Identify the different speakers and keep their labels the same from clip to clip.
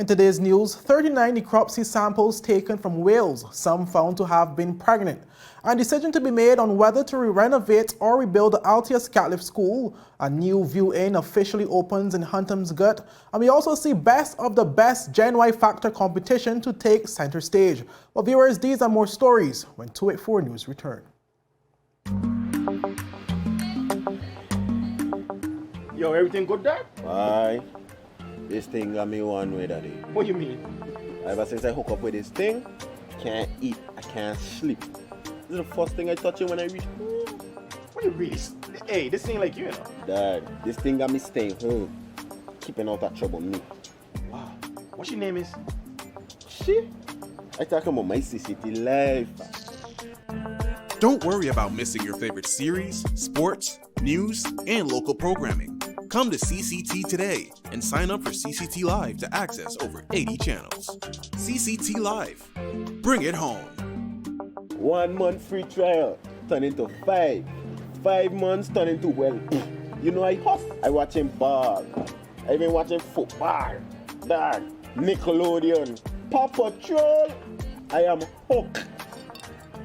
Speaker 1: In today's news, 39 necropsy samples taken from whales, some found to have been pregnant. A decision to be made on whether to renovate or rebuild the Althea Scatliffe School. A new view-in officially opens in Huntum's Hhut. And we also see best of the best Gen Y Factor competition to take center stage. Well, viewers, these are more stories when 284 News return.
Speaker 2: Yo, everything good, Dad?
Speaker 3: Aye. This thing got me one way, Daddy.
Speaker 2: What do you mean?
Speaker 3: Ever since I hook up with this thing, can't eat, I can't sleep. This is the first thing I touch it when I reach home.
Speaker 2: What do you really? Hey, this ain't like you know.
Speaker 3: Dad, this thing got me staying home, keeping out that trouble me.
Speaker 2: Wow. What your name is?
Speaker 3: Shit. I talking about my CCT life.
Speaker 4: Don't worry about missing your favorite series, sports, news, and local programming. Come to CCT today and sign up for CCT Live to access over 80 channels. CCT Live. Bring it home.
Speaker 3: 1 month free trial turn into 5. 5 months turn into, well, you know I huff. I watching ball. I been watching football. Dad, Nickelodeon, Paw Patrol. I am hooked.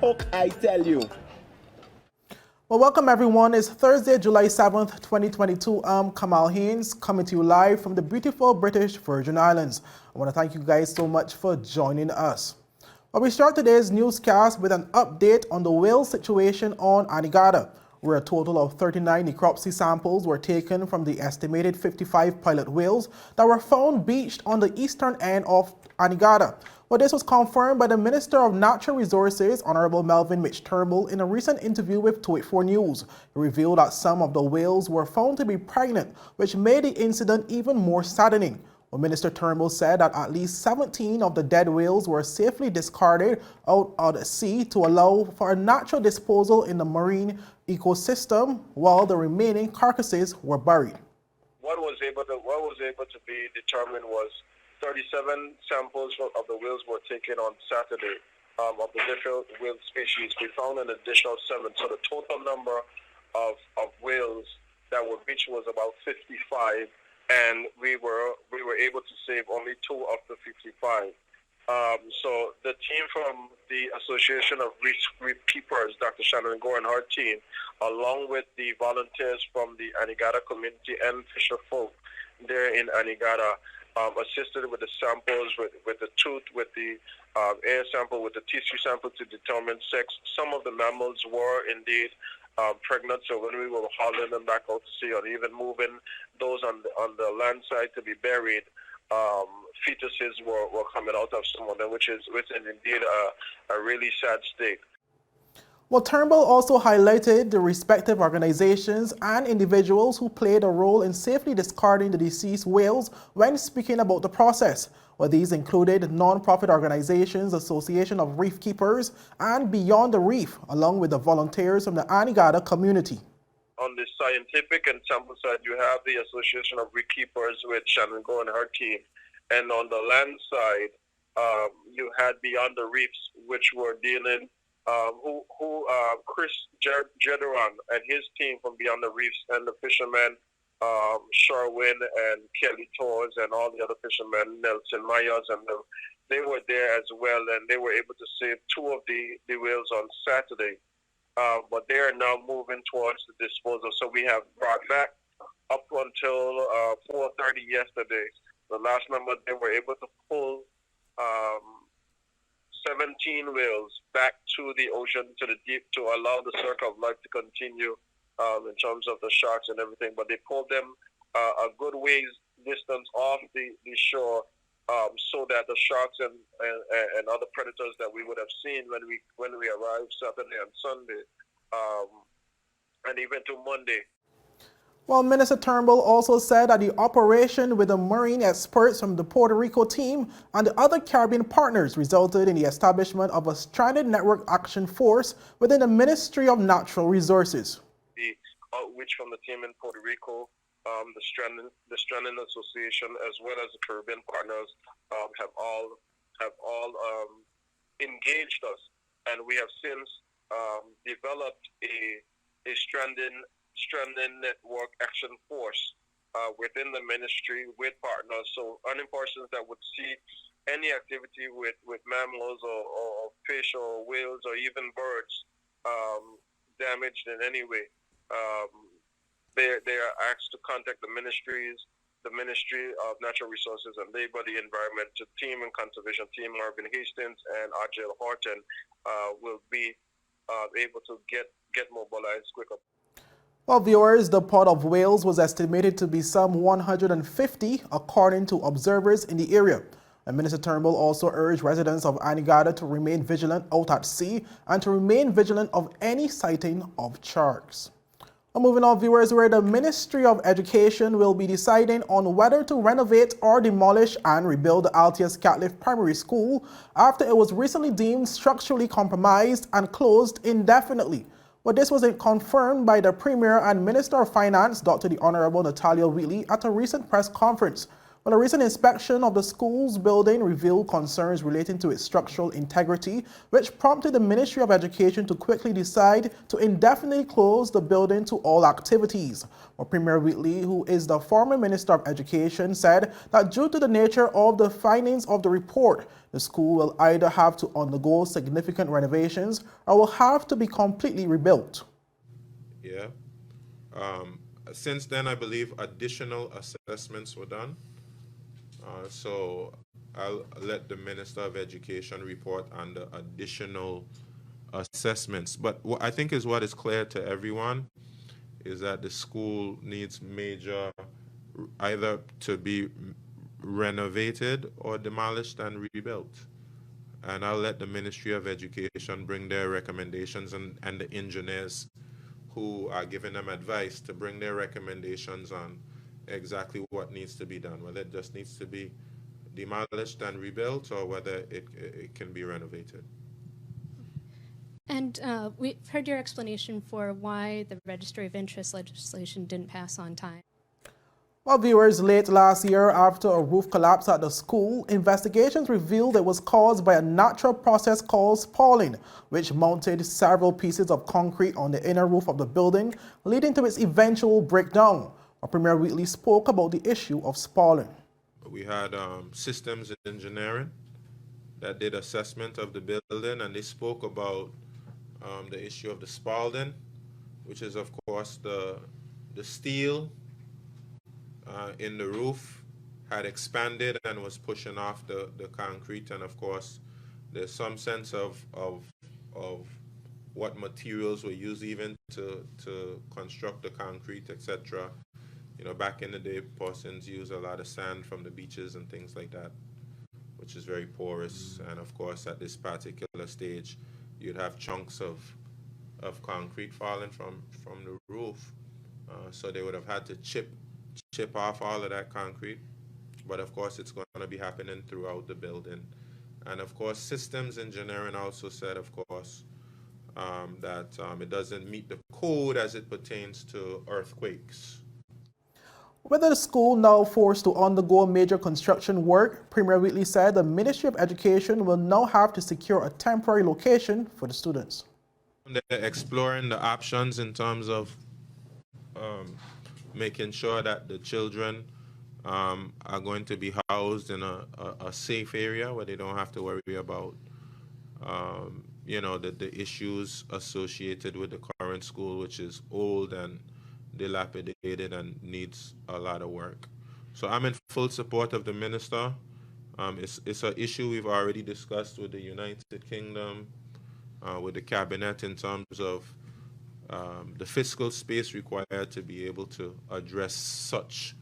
Speaker 3: Hook, I tell you.
Speaker 1: Well, welcome everyone. It's Thursday, July 7th, 2022. I'm Kamal Haynes, coming to you live from the beautiful British Virgin Islands. I want to thank you guys so much for joining us. Well, we start today's newscast with an update on the whale situation on Anegada, where a total of 39 necropsy samples were taken from the estimated 55 pilot whales that were found beached on the eastern end of Anegada. Well, this was confirmed by the Minister of Natural Resources, Honorable Melvin Mitch Turnbull, in a recent interview with 284 News. He revealed that some of the whales were found to be pregnant, which made the incident even more saddening. Well, Minister Turnbull said that at least 17 of the dead whales were safely discarded out at sea to allow for a natural disposal in the marine ecosystem, while the remaining carcasses were buried.
Speaker 5: What was able to be determined was 37 samples of the whales were taken on Saturday of the different whale species. We found an additional 7, so the total number of whales that were beached was about 55, and we were able to save only 2 of the 55. So the team from the Association of Reef Keepers, Dr. Shannon Gore and her team, along with the volunteers from the Anegada community and fisher folk there in Anegada, assisted with the samples, with the tooth, with the air sample, with the tissue sample to determine sex. Some of the mammals were indeed pregnant, so when we were hauling them back out to sea or even moving those on the land side to be buried, fetuses were coming out of some of them, which is indeed a really sad state.
Speaker 1: Well, Turnbull also highlighted the respective organizations and individuals who played a role in safely discarding the deceased whales when speaking about the process. Well, these included non-profit organizations, Association of Reef Keepers, and Beyond the Reef, along with the volunteers from the Anegada community.
Speaker 5: On the scientific and sample side, you have the Association of Reef Keepers with Shannon Go and her team. And on the land side, you had Beyond the Reefs, which were dealing Chris Jederon and his team from Beyond the Reefs, and the fishermen, Sherwin and Kelly Torres and all the other fishermen, Nelson Myers, and them, they were there as well, and they were able to save 2 of the whales on Saturday. But they are now moving towards the disposal. So we have brought back up until 4:30 yesterday. The last number, they were able to pull 17 whales back to the ocean, to the deep, to allow the circle of life to continue in terms of the sharks and everything. But they pulled them a good ways distance off the shore, so that the sharks and other predators that we would have seen when we arrived Saturday and Sunday, and even to Monday.
Speaker 1: Well, Minister Turnbull also said that the operation with the marine experts from the Puerto Rico team and the other Caribbean partners resulted in the establishment of a stranded network action force within the Ministry of Natural Resources.
Speaker 5: The outreach from the team in Puerto Rico, the Stranding Association, as well as the Caribbean partners, have all engaged us, and we have since developed a stranding network action force within the ministry with partners. So any persons that would see any activity with mammals or fish or whales or even birds damaged in any way, they are asked to contact the Ministry of Natural Resources and Labor, the Environment Team and Conservation Team, Marvin Hastings and Argel Horton will be able to get mobilized quicker.
Speaker 1: Well, viewers, the Port of Wales was estimated to be some 150, according to observers in the area. And Minister Turnbull also urged residents of Anegada to remain vigilant out at sea and to remain vigilant of any sighting of sharks. Well, moving on, viewers, where the Ministry of Education will be deciding on whether to renovate or demolish and rebuild the Althea Scatliffe Primary School after it was recently deemed structurally compromised and closed indefinitely. Well, this was confirmed by the Premier and Minister of Finance, Dr. the Honorable Natalia Wheatley, at a recent press conference. Well, a recent inspection of the school's building revealed concerns relating to its structural integrity, which prompted the Ministry of Education to quickly decide to indefinitely close the building to all activities. Well, Premier Wheatley, who is the former Minister of Education, said that due to the nature of the findings of the report, the school will either have to undergo significant renovations or will have to be completely rebuilt.
Speaker 6: Yeah. Since then, I believe additional assessments were done. So I'll let the Minister of Education report on the additional assessments. But what I think is what is clear to everyone is that the school needs major, either to be renovated or demolished and rebuilt. And I'll let the Ministry of Education bring their recommendations and the engineers who are giving them advice to bring their recommendations on exactly what needs to be done, whether it just needs to be demolished and rebuilt or whether it can be renovated.
Speaker 7: And we've heard your explanation for why the Registry of Interest legislation didn't pass on time.
Speaker 1: Well, viewers, late last year, after a roof collapse at the school, investigations revealed it was caused by a natural process called spalling, which mounted several pieces of concrete on the inner roof of the building, leading to its eventual breakdown. Premier Wheatley spoke about the issue of spalling.
Speaker 6: We had systems engineering that did assessment of the building, and they spoke about the issue of the spalling, which is, of course, the steel in the roof had expanded and was pushing off the concrete, and of course there's some sense of what materials were used even to construct the concrete, etc. You know, back in the day, persons used a lot of sand from the beaches and things like that, which is very porous. And of course, at this particular stage, you'd have chunks of concrete falling from the roof. So they would have had to chip off all of that concrete. But of course, it's going to be happening throughout the building. And of course, systems engineering also said, of course, that it doesn't meet the code as it pertains to earthquakes.
Speaker 1: With the school now forced to undergo major construction work, Premier Wheatley said the Ministry of Education will now have to secure a temporary location for the students.
Speaker 6: They're exploring the options in terms of making sure that the children are going to be housed in a safe area where they don't have to worry about you know, the issues associated with the current school, which is old and dilapidated and needs a lot of work. So I'm in full support of the minister. It's an issue we've already discussed with the United Kingdom, with the cabinet in terms of the fiscal space required to be able to address such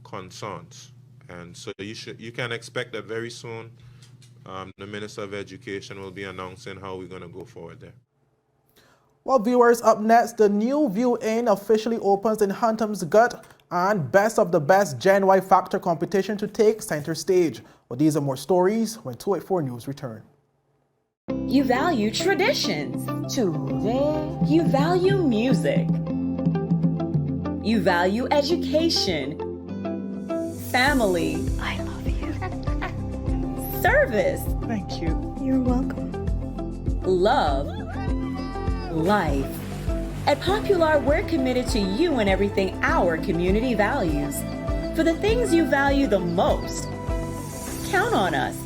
Speaker 6: concerns. And so you can expect that very soon the Minister of Education will be announcing how we're going to go forward there.
Speaker 1: Well, viewers, up next, the new View In officially opens in Huntum's Hhut, and Best of the Best Gen Y Factor competition to take center stage. Well, these are more stories when 284 News return.
Speaker 8: You value traditions. Today. You value music. You value education. Family. I love you. Service.
Speaker 9: Thank you. You're welcome.
Speaker 8: Love. Life. At Popular, we're committed to you and everything our community values. For the things you value the most, count on us.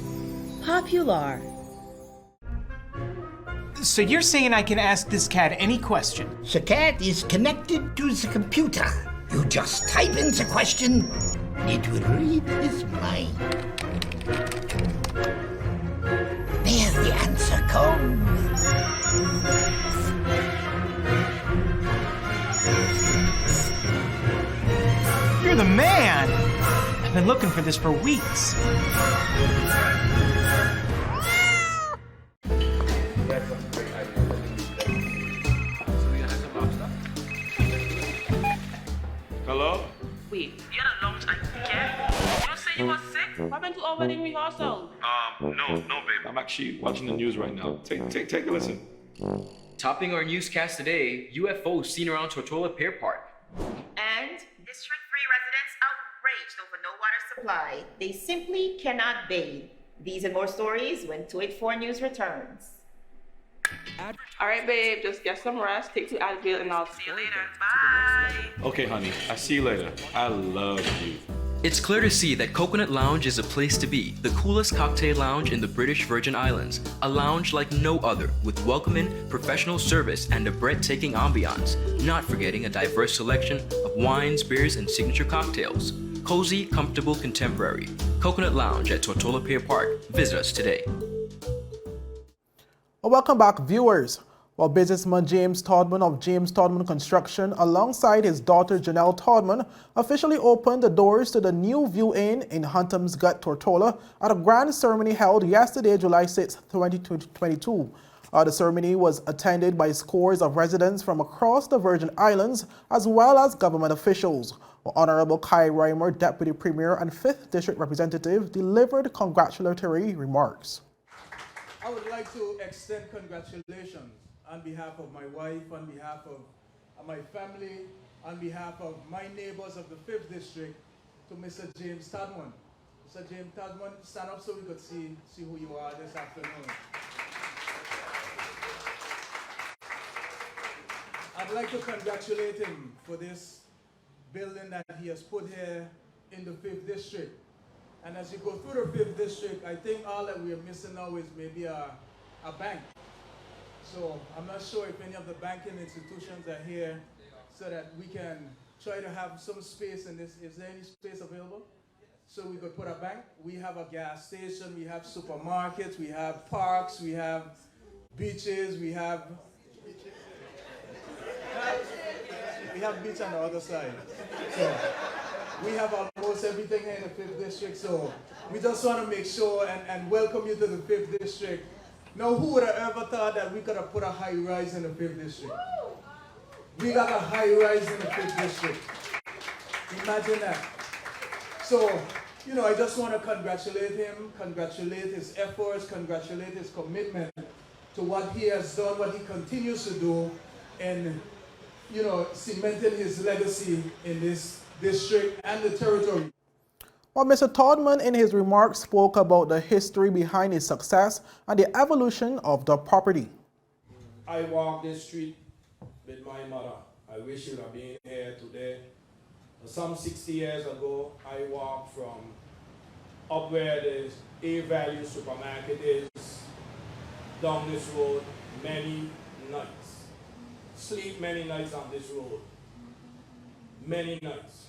Speaker 8: Popular.
Speaker 9: So you're saying I can ask this cat any question?
Speaker 10: The cat is connected to the computer. You just type in the question, it will read his mind. There the answer comes.
Speaker 9: You're the man! I've been looking for this for weeks.
Speaker 6: Hello?
Speaker 11: Wait, you had a long time to get? You say you were sick? What happened to our wedding rehearsal?
Speaker 12: No, babe. I'm actually watching the news right now. Take a listen.
Speaker 13: Topping our newscast today, UFOs seen around Tortola Pier Park.
Speaker 11: And? District 3 residents outraged over no water supply. They simply cannot bathe. These and more stories when 284 News returns. All right, babe, just get some rest, take 2 Advil, and I'll see you later. Bye.
Speaker 12: Okay, honey. I see you later. I love you.
Speaker 13: It's clear to see that Coconut Lounge is a place to be, the coolest cocktail lounge in the British Virgin Islands. A lounge like no other, with welcoming, professional service, and a breathtaking ambiance. Not forgetting a diverse selection of wines, beers, and signature cocktails. Cozy, comfortable, contemporary. Coconut Lounge at Tortola Pier Park. Visit us today.
Speaker 1: Well, welcome back, viewers. Well, businessman James Todman of James Todman Construction, alongside his daughter Janelle Todman, officially opened the doors to the new View Inn in Huntum's Hhut, Tortola, at a grand ceremony held yesterday, July 6, 2022. The ceremony was attended by scores of residents from across the Virgin Islands, as well as government officials. Honorable Kai Reimer, Deputy Premier and 5th District Representative, delivered congratulatory remarks.
Speaker 14: I would like to extend congratulations on behalf of my wife, on behalf of my family, on behalf of my neighbors of the 5th District, to Mr. James Todman. Mr. James Todman, stand up so we could see who you are this afternoon. I'd like to congratulate him for this building that he has put here in the 5th District. And as you go through the 5th District, I think all that we are missing now is maybe a bank. So I'm not sure if any of the banking institutions are here so that we can try to have some space in this. Is there any space available? So we could put a bank. We have a gas station, we have supermarkets, we have parks, we have beaches, we have beach on the other side. So we have almost everything here in the 5th District, so we just want to make sure and welcome you to the 5th District. Now, who would have ever thought that we could have put a high rise in the 5th District? We got a high rise in the 5th District. Imagine that. So, you know, I just want to congratulate him, congratulate his efforts, congratulate his commitment to what he has done, what he continues to do, and, you know, cementing his legacy in this district and the territory.
Speaker 1: Well, Mr. Todman in his remarks spoke about the history behind his success and the evolution of the property.
Speaker 15: I walked this street with my mother. I wish you'd have been here today. Some 60 years ago, I walked from up where the A-Value supermarket is, down this road many nights. Sleep many nights on this road. Many nights.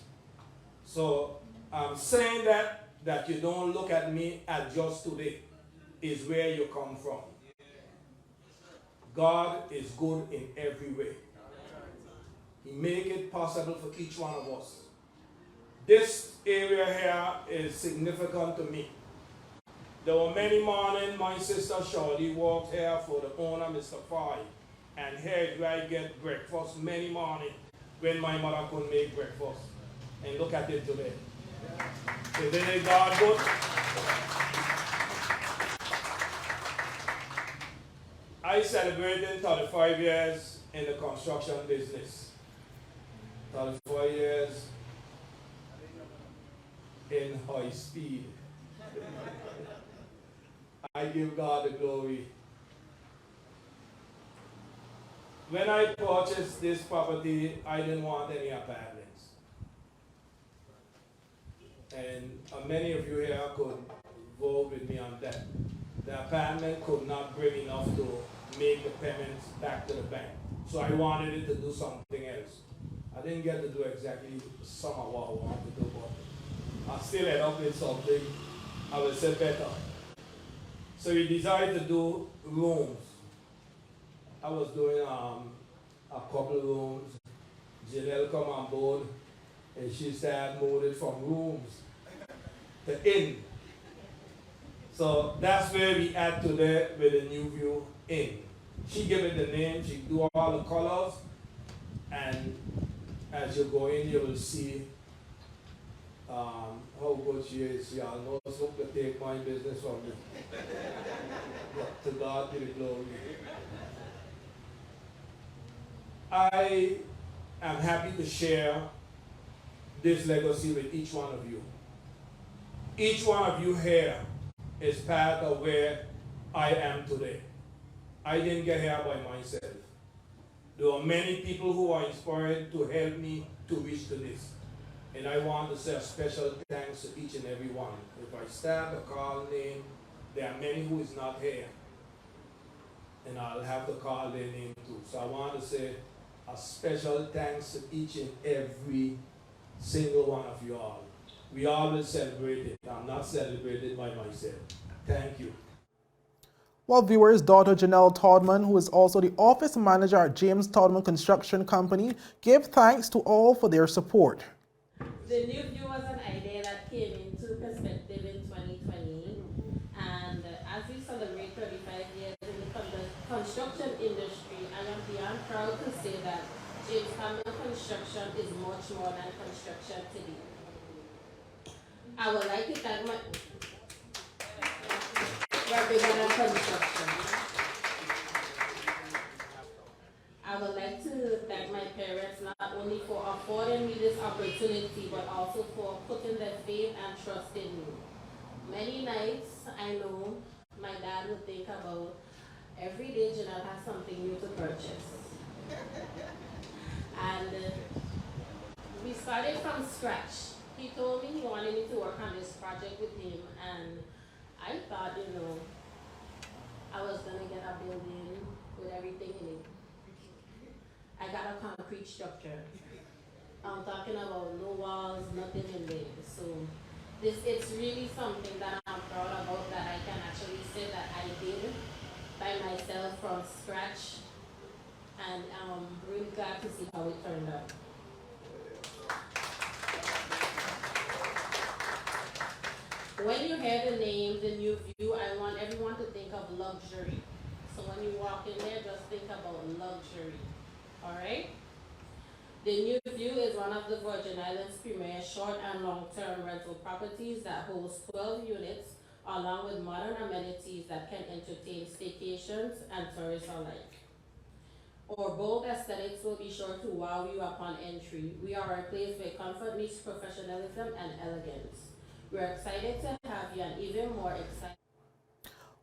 Speaker 15: So I'm saying that you don't look at me at just today is where you come from. God is good in every way. He make it possible for each one of us. This area here is significant to me. There were many mornings my sister Shirley walked here for the owner, Mr. Fry, and here do I get breakfast many mornings when my mother couldn't make breakfast. And look at it today. Isn't it God good? I celebrated 35 years in the construction business. 34 years in high speed. I give God the glory. when I purchased this property, I didn't want any apartments. And many of you here could vote with me on that. The apartment could not bring enough to make the payments back to the bank. So I wanted it to do something else. I didn't get to do exactly some of what I wanted to do, but I still ended up with something I would say better. So we decided to do rooms. I was doing a couple of rooms. Janelle come on board and she started moving from rooms to inn. So that's where we at today with the New View Inn. She gave it the name, she do all the colors, and as you go in, you will see how good she is. She almost hope to take my business from me. To God be the glory. I am happy to share this legacy with each one of you. Each one of you here is part of where I am today. I didn't get here by myself. There are many people who are inspired to help me to reach to this. And I want to say a special thanks to each and every one. If I start to call name, there are many who is not here. And I'll have to call their name too. So I want to say a special thanks to each and every single one of you all. We all will celebrate it. I'm not celebrated by myself. Thank you.
Speaker 1: Well, viewers, daughter Janelle Todman, who is also the office manager at James Todman Construction Company, gave thanks to all for their support.
Speaker 16: The New View was an idea that came into perspective in 2020, and as we celebrate 35 years in the construction industry, I am beyond proud to say that James Todman Construction is much more than construction today. I would like to thank my... We're bigger than construction. I would like to thank my parents not only for affording me this opportunity, but also for putting their faith and trust in me. Many nights, I know my dad would think about every day Janelle has something new to purchase. And we started from scratch. He told me he wanted me to work on this project with him, and I thought, you know, I was gonna get a building with everything in it. I got a concrete structure. I'm talking about no walls, nothing in there. So it's really something that I'm proud about, that I can actually say that I did by myself from scratch, and I'm really glad to see how it turned out. When you hear the name, the New View, I want everyone to think of luxury. So when you walk in there, just think about luxury. All right? The New View is one of the Virgin Islands' premier short and long-term rental properties that hosts 12 units, along with modern amenities that can entertain staycations and tourists alike. Our bold aesthetics will be sure to wow you upon entry. We are a place where comfort meets professionalism and elegance. We're excited to have you, and even more excited.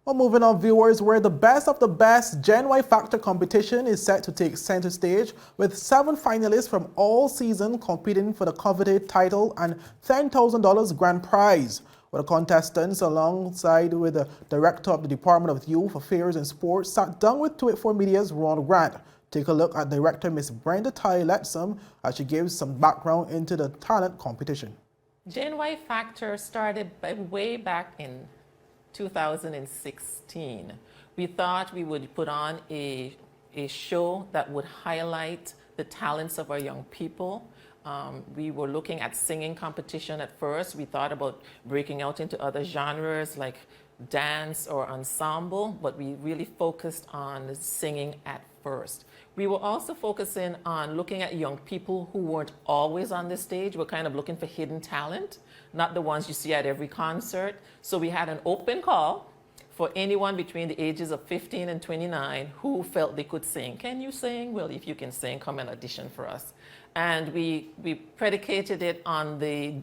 Speaker 1: Well, moving on, viewers, where the best of the best Gen Y Factor competition is set to take center stage, with 7 finalists from all season competing for the coveted title and $10,000 grand prize. With the contestants, alongside with the director of the Department of Youth Affairs and Sports, sat down with 284 Media's Ron Grant. Take a look at director Miss Brenda Tai Letsom as she gives some background into the talent competition.
Speaker 17: Gen Y Factor started way back in 2016. We thought we would put on a show that would highlight the talents of our young people. We were looking at singing competition at first. We thought about breaking out into other genres like dance or ensemble, but we really focused on singing at first. We were also focusing on looking at young people who weren't always on the stage. We're kind of looking for hidden talent, not the ones you see at every concert. So we had an open call for anyone between the ages of 15 and 29 who felt they could sing. Can you sing? Well, if you can sing, come and audition for us. And we predicated it on the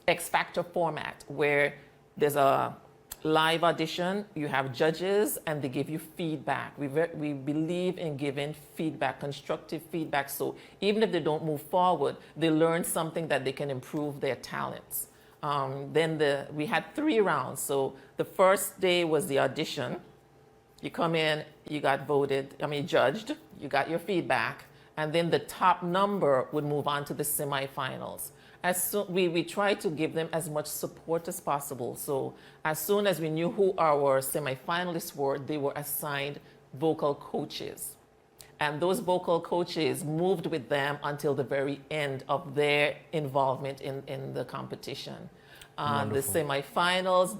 Speaker 17: X Factor format, where there's a live audition, you have judges and they give you feedback. We believe in giving feedback, constructive feedback, so even if they don't move forward, they learn something that they can improve their talents. We had 3 rounds. So the first day was the audition. You come in, you got judged, you got your feedback, and then the top number would move on to the semifinals. We tried to give them as much support as possible. So as soon as we knew who our semifinalists were, they were assigned vocal coaches. And those vocal coaches moved with them until the very end of their involvement in the competition. The semifinals,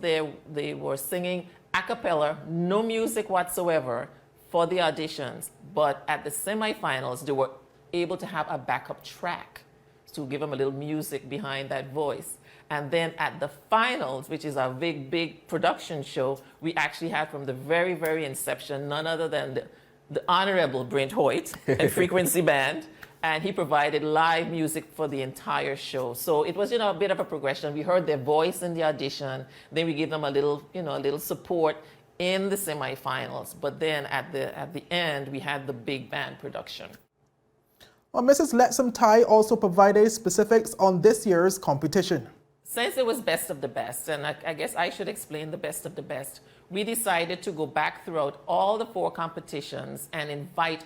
Speaker 17: they were singing a cappella, no music whatsoever for the auditions. But at the semifinals, they were able to have a backup track to give them a little music behind that voice. And then at the finals, which is our big production show, we actually had from the very, very inception, none other than the Honorable Brent Hhut and Frequency Band, and he provided live music for the entire show. So it was, a bit of a progression. We heard their voice in the audition, then we gave them a little support in the semifinals. But then at the end, we had the big band production.
Speaker 1: Well, Mrs. Letsam Tai also provided specifics on this year's competition.
Speaker 17: Since it was best of the best, and I guess I should explain the best of the best, we decided to go back throughout all the 4 competitions and invite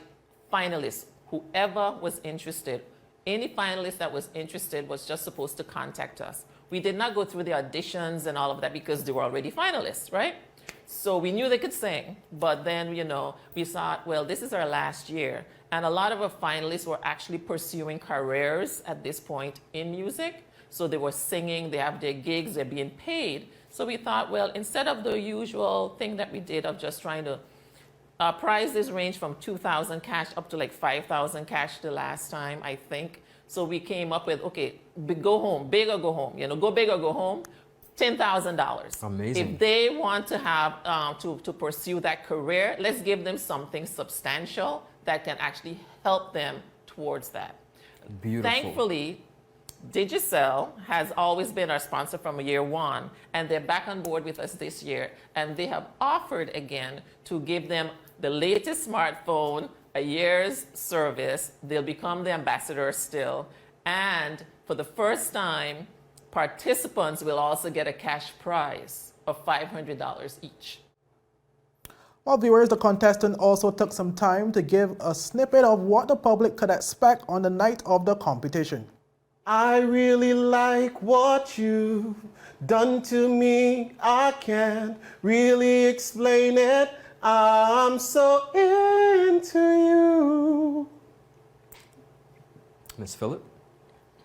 Speaker 17: finalists, whoever was interested. Any finalist that was interested was just supposed to contact us. We did not go through the auditions and all of that because they were already finalists, right? So we knew they could sing, but then, we thought, well, this is our last year. And a lot of our finalists were actually pursuing careers at this point in music. So they were singing, they have their gigs, they're being paid. So we thought, well, instead of the usual thing that we did of just trying to prizes range from $2,000 cash up to like $5,000 cash the last time, I think. So we came up with, okay, go home, big or go home. Go big or go home. $10,000.
Speaker 18: Amazing.
Speaker 17: If they want to have to pursue that career, let's give them something substantial that can actually help them towards that.
Speaker 18: Beautiful.
Speaker 17: Thankfully, Digicel has always been our sponsor from year 1, and they're back on board with us this year, and they have offered again to give them the latest smartphone, a year's service. They'll become the ambassadors still, and for the first time, participants will also get a cash prize of $500 each.
Speaker 1: Well, viewers, the contestant also took some time to give a snippet of what the public could expect on the night of the competition.
Speaker 3: I really like what you've done to me. I can't really explain it. I'm so into you.
Speaker 18: Miss Phillip?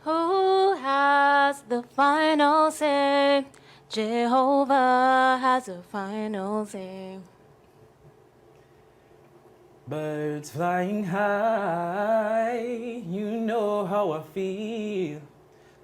Speaker 19: Who has the final say? Jehovah has the final say.
Speaker 20: Birds flying high, you know how I feel.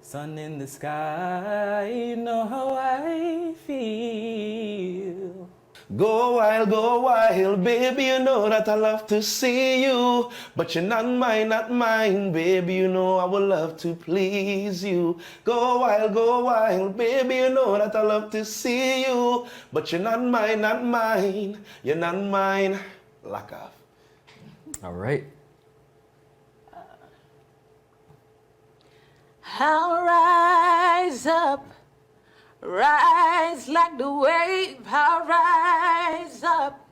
Speaker 20: Sun in the sky, you know how I feel.
Speaker 3: Go wild, baby, you know that I love to see you. But you're not mine, baby, you know I would love to please you. Go wild, baby, you know that I love to see you. But you're not mine, you're not mine. Lock off.
Speaker 18: All right.
Speaker 19: I'll rise up, rise like the wave. I'll rise up,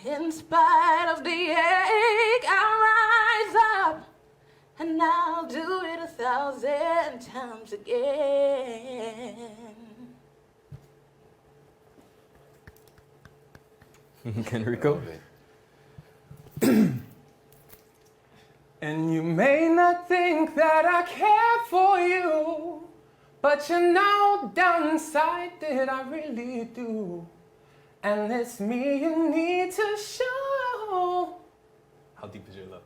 Speaker 19: in spite of the ache. I'll rise up, and I'll do it 1,000 times again.
Speaker 18: Enrico?
Speaker 20: And you may not think that I care for you, but you know down inside that I really do. And it's me you need to show. How deep is your love?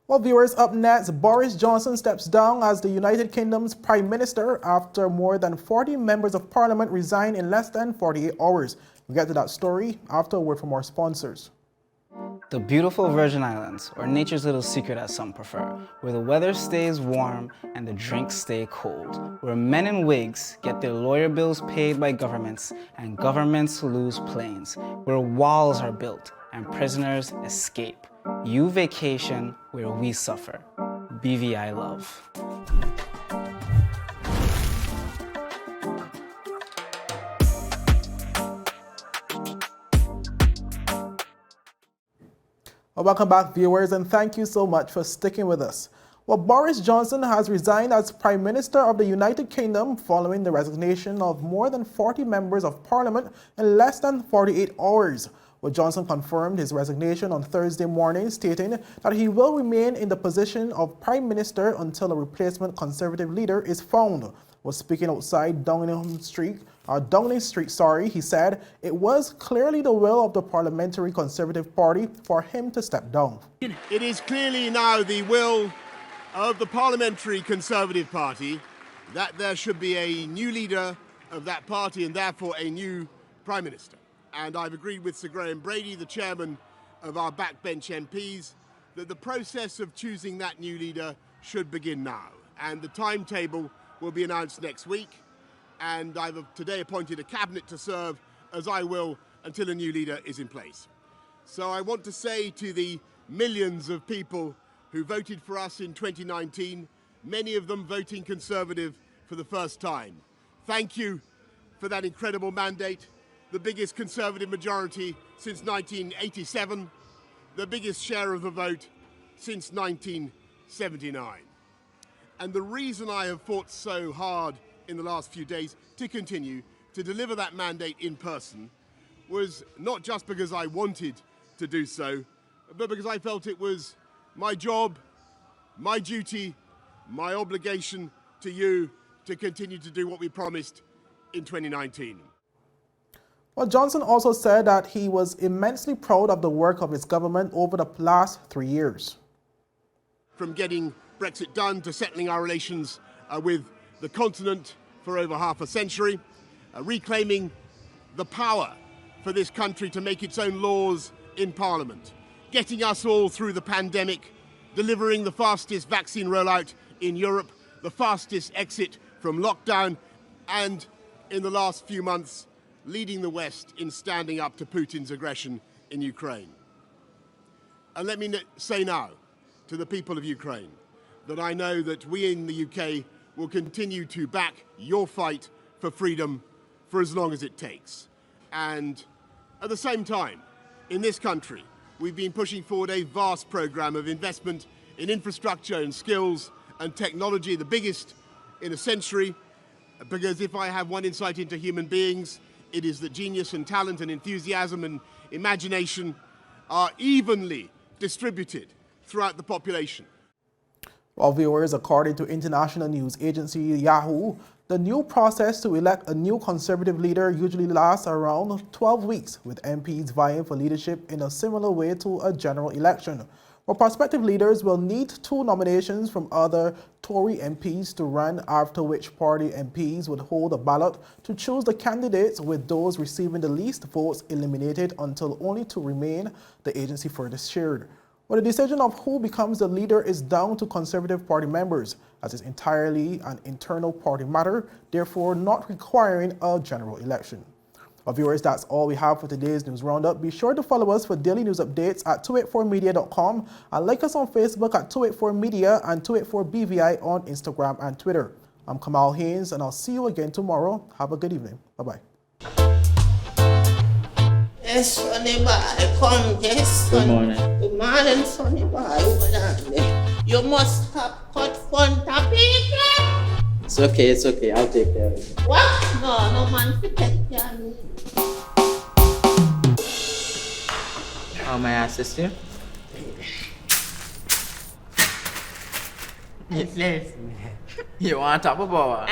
Speaker 1: Well, viewers, up next, Boris Johnson steps down as the United Kingdom's Prime Minister after more than 40 members of Parliament resign in less than 48 hours. We'll get to that story after a word from our sponsors.
Speaker 21: The beautiful Virgin Islands, or nature's little secret as some prefer, where the weather stays warm and the drinks stay cold, where men in wigs get their lawyer bills paid by governments and governments lose planes, where walls are built and prisoners escape. You vacation where we suffer. BVI love.
Speaker 1: Well, welcome back, viewers, and thank you so much for sticking with us. Well, Boris Johnson has resigned as Prime Minister of the United Kingdom following the resignation of more than 40 members of Parliament in less than 48 hours. Well, Johnson confirmed his resignation on Thursday morning, stating that he will remain in the position of Prime Minister until a replacement Conservative leader is found. Well, speaking outside Downing Street, he said it was clearly the will of the Parliamentary Conservative Party for him to step down.
Speaker 22: It is clearly now the will of the Parliamentary Conservative Party that there should be a new leader of that party and therefore a new Prime Minister. And I've agreed with Sir Graham Brady, the chairman of our backbench MPs, that the process of choosing that new leader should begin now. And the timetable will be announced next week. And I've today appointed a cabinet to serve, as I will, until a new leader is in place. So I want to say to the millions of people who voted for us in 2019, many of them voting Conservative for the first time, thank you for that incredible mandate, the biggest Conservative majority since 1987, the biggest share of the vote since 1979. And the reason I have fought so hard in the last few days to continue to deliver that mandate in person was not just because I wanted to do so, but because I felt it was my job, my duty, my obligation to you to continue to do what we promised in 2019.
Speaker 1: Well, Johnson also said that he was immensely proud of the work of his government over the last 3 years.
Speaker 22: From getting Brexit done to settling our relations with the continent for over half a century, reclaiming the power for this country to make its own laws in Parliament, getting us all through the pandemic, delivering the fastest vaccine rollout in Europe, the fastest exit from lockdown, and in the last few months, leading the West in standing up to Putin's aggression in Ukraine. And let me say now to the people of Ukraine that I know that we in the UK will continue to back your fight for freedom for as long as it takes. And at the same time, in this country, we've been pushing forward a vast program of investment in infrastructure and skills and technology, the biggest in a century, because if I have one insight into human beings, it is that genius and talent and enthusiasm and imagination are evenly distributed throughout the population.
Speaker 1: Well, viewers, according to international news agency Yahoo, the new process to elect a new Conservative leader usually lasts around 12 weeks, with MPs vying for leadership in a similar way to a general election. Well, prospective leaders will need 2 nominations from other Tory MPs to run, after which party MPs would hold a ballot to choose the candidates, with those receiving the least votes eliminated until only 2 remain, the agency further shared. Well, the decision of who becomes the leader is down to Conservative Party members, as it's entirely an internal party matter, therefore not requiring a general election. Well, viewers, that's all we have for today's News Roundup. Be sure to follow us for daily news updates at 284media.com and like us on Facebook at 284media and 284BVI on Instagram and Twitter. I'm Kamal Haynes, and I'll see you again tomorrow. Have a good evening. Bye-bye.
Speaker 23: Yes, Sonny boy, come, yes, Sonny. Good morning. Good morning, Sonny boy, over there. You must have cut fun to people.
Speaker 24: It's okay, I'll take care of it.
Speaker 23: What? No man to take care of me.
Speaker 24: How may I assist you?
Speaker 23: Yes.
Speaker 24: You want top of power?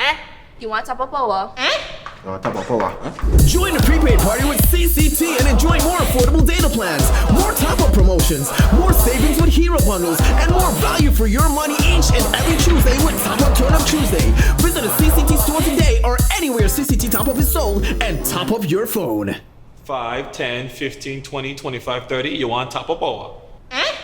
Speaker 23: You want top of power?
Speaker 25: Join the prepaid party with CCT and enjoy more affordable data plans, more top-up promotions, more savings with hero bundles, and more value for your money each and every Tuesday with Top Up Turn Up Tuesday. Visit a CCT store today or anywhere CCT Top Up is sold and top up your phone.
Speaker 12: 5, 10, 15, 20, 25, 30. You want top of power?
Speaker 23: Eh?